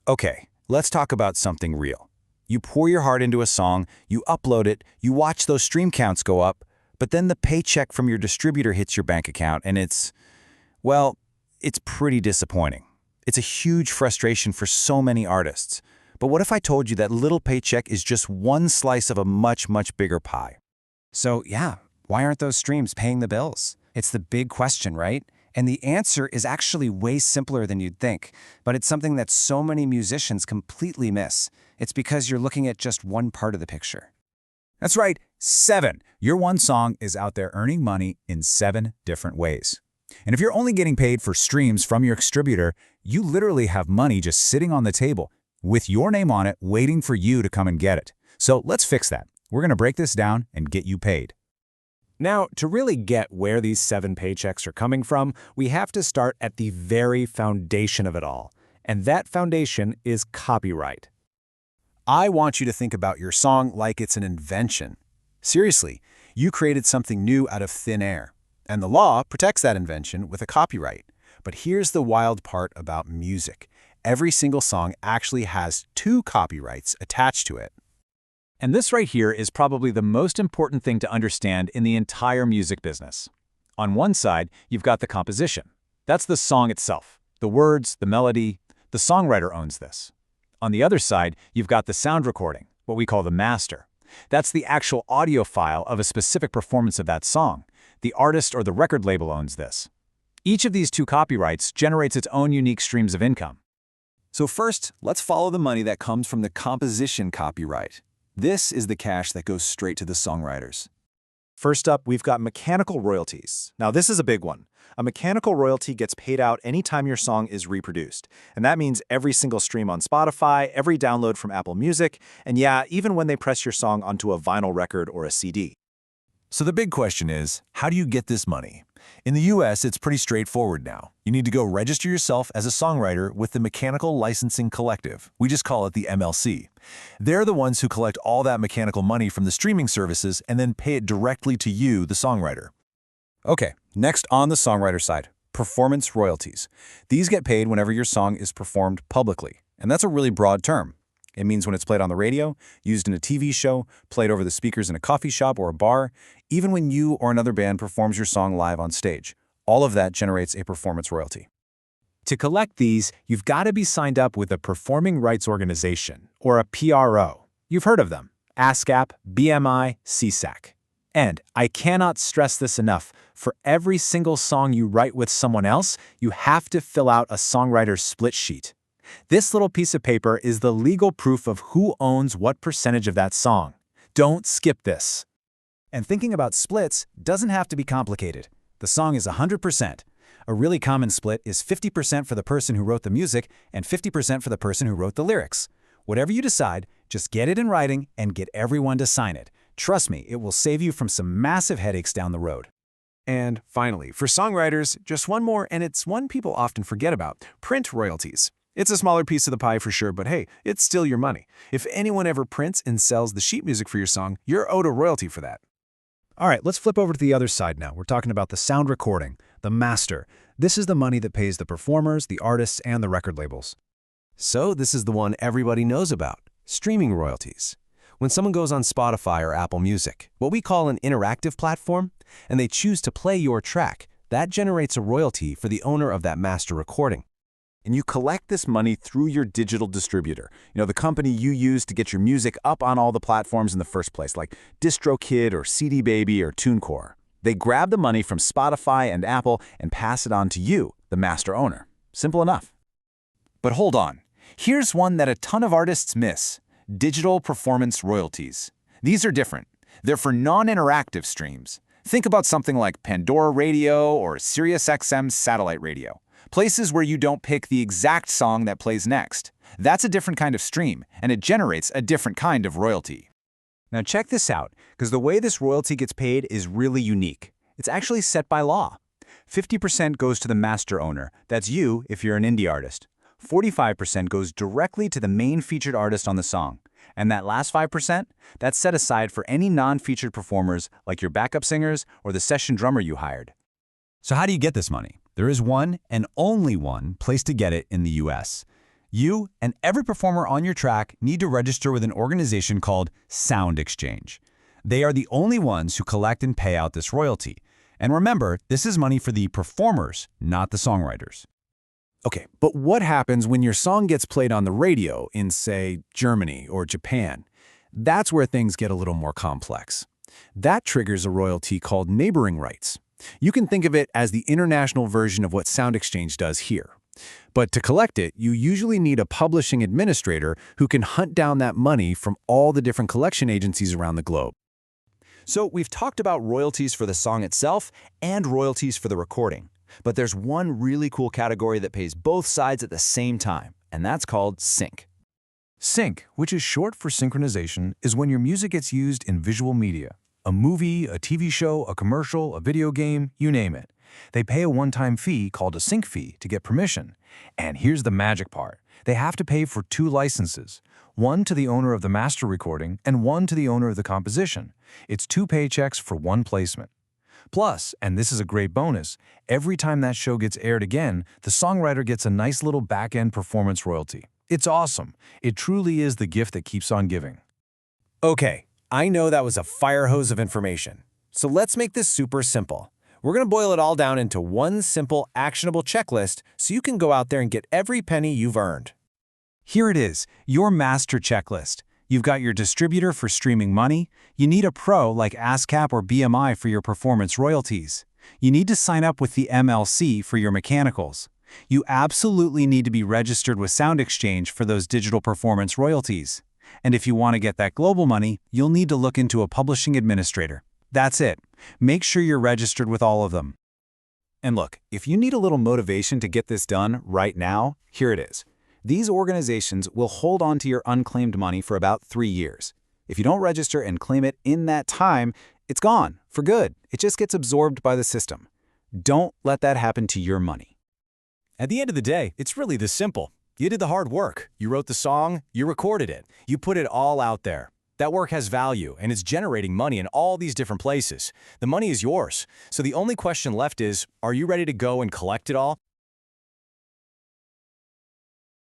Okay, let's talk about something real. You pour your heart into a song, you upload it, you watch those stream counts go up, but then the paycheck from your distributor hits your bank account and well, it's pretty disappointing. It's a huge frustration for so many artists. But what if I told you that little paycheck is just one slice of a much, much bigger pie? So yeah, why aren't those streams paying the bills? It's the big question, right? And the answer is actually way simpler than you'd think, but it's something that so many musicians completely miss. It's because you're looking at just one part of the picture. That's right, 7. Your one song is out there earning money in 7 different ways. And if you're only getting paid for streams from your distributor, you literally have money just sitting on the table with your name on it, waiting for you to come and get it. So let's fix that. We're going to break this down and get you paid. Now, to really get where these 7 paychecks are coming from, we have to start at the very foundation of it all. And that foundation is copyright. I want you to think about your song like it's an invention. Seriously, you created something new out of thin air. And the law protects that invention with a copyright. But here's the wild part about music. Every single song actually has 2 copyrights attached to it. And this right here is probably the most important thing to understand in the entire music business. On one side, you've got the composition. That's the song itself. The words, the melody, the songwriter owns this. On the other side, you've got the sound recording, what we call the master. That's the actual audio file of a specific performance of that song. The artist or the record label owns this. Each of these 2 copyrights generates its own unique streams of income. So first, let's follow the money that comes from the composition copyright. This is the cash that goes straight to the songwriters. First up, we've got mechanical royalties. Now, this is a big one. A mechanical royalty gets paid out anytime your song is reproduced. And that means every single stream on Spotify, every download from Apple Music, and yeah, even when they press your song onto a vinyl record or a CD. So the big question is, how do you get this money? In the US, it's pretty straightforward now. You need to go register yourself as a songwriter with the Mechanical Licensing Collective. We just call it the MLC. They're the ones who collect all that mechanical money from the streaming services and then pay it directly to you, the songwriter. Okay, next on the songwriter side, performance royalties. These get paid whenever your song is performed publicly, and that's a really broad term. It means when it's played on the radio, used in a TV show, played over the speakers in a coffee shop or a bar, even when you or another band performs your song live on stage. All of that generates a performance royalty. To collect these, you've got to be signed up with a performing rights organization, or a PRO. You've heard of them: ASCAP, BMI, CSAC. And I cannot stress this enough, for every single song you write with someone else, you have to fill out a songwriter's split sheet. This little piece of paper is the legal proof of who owns what percentage of that song. Don't skip this. And thinking about splits doesn't have to be complicated. The song is 100%. A really common split is 50% for the person who wrote the music and 50% for the person who wrote the lyrics. Whatever you decide, just get it in writing and get everyone to sign it. Trust me, it will save you from some massive headaches down the road. And finally, for songwriters, just one more, and it's one people often forget about: print royalties. It's a smaller piece of the pie for sure, but hey, it's still your money. If anyone ever prints and sells the sheet music for your song, you're owed a royalty for that. All right, let's flip over to the other side now. We're talking about the sound recording, the master. This is the money that pays the performers, the artists, and the record labels. So this is the one everybody knows about: streaming royalties. When someone goes on Spotify or Apple Music, what we call an interactive platform, and they choose to play your track, that generates a royalty for the owner of that master recording. And you collect this money through your digital distributor. The company you use to get your music up on all the platforms in the first place, like DistroKid or CD Baby or TuneCore. They grab the money from Spotify and Apple and pass it on to you, the master owner. Simple enough. But hold on. Here's one that a ton of artists miss: digital performance royalties. These are different. They're for non-interactive streams. Think about something like Pandora Radio or SiriusXM satellite radio. Places where you don't pick the exact song that plays next. That's a different kind of stream, and it generates a different kind of royalty. Now check this out, because the way this royalty gets paid is really unique. It's actually set by law. 50% goes to the master owner. That's you if you're an indie artist. 45% goes directly to the main featured artist on the song. And that last 5%, that's set aside for any non-featured performers like your backup singers or the session drummer you hired. So how do you get this money? There is one and only one place to get it in the US. You and every performer on your track need to register with an organization called Sound Exchange. They are the only ones who collect and pay out this royalty. And remember, this is money for the performers, not the songwriters. Okay, but what happens when your song gets played on the radio in, say, Germany or Japan? That's where things get a little more complex. That triggers a royalty called neighboring rights. You can think of it as the international version of what Sound Exchange does here. But to collect it, you usually need a publishing administrator who can hunt down that money from all the different collection agencies around the globe. So we've talked about royalties for the song itself and royalties for the recording. But there's one really cool category that pays both sides at the same time, and that's called sync. Sync, which is short for synchronization, is when your music gets used in visual media. A movie, a TV show, a commercial, a video game, you name it. They pay a one-time fee called a sync fee to get permission. And here's the magic part. They have to pay for 2 licenses, one to the owner of the master recording and one to the owner of the composition. It's 2 paychecks for 1 placement. Plus, and this is a great bonus, every time that show gets aired again, the songwriter gets a nice little back-end performance royalty. It's awesome. It truly is the gift that keeps on giving. Okay, I know that was a fire hose of information. So let's make this super simple. We're going to boil it all down into one simple, actionable checklist so you can go out there and get every penny you've earned. Here it is, your master checklist. You've got your distributor for streaming money. You need a pro like ASCAP or BMI for your performance royalties. You need to sign up with the MLC for your mechanicals. You absolutely need to be registered with Sound Exchange for those digital performance royalties. And if you want to get that global money, you'll need to look into a publishing administrator. That's it. Make sure you're registered with all of them. And look, if you need a little motivation to get this done right now, here it is. These organizations will hold on to your unclaimed money for about 3 years. If you don't register and claim it in that time, it's gone for good. It just gets absorbed by the system. Don't let that happen to your money. At the end of the day, it's really this simple. You did the hard work. You wrote the song, you recorded it. You put it all out there. That work has value, and it's generating money in all these different places. The money is yours. So the only question left is, are you ready to go and collect it all?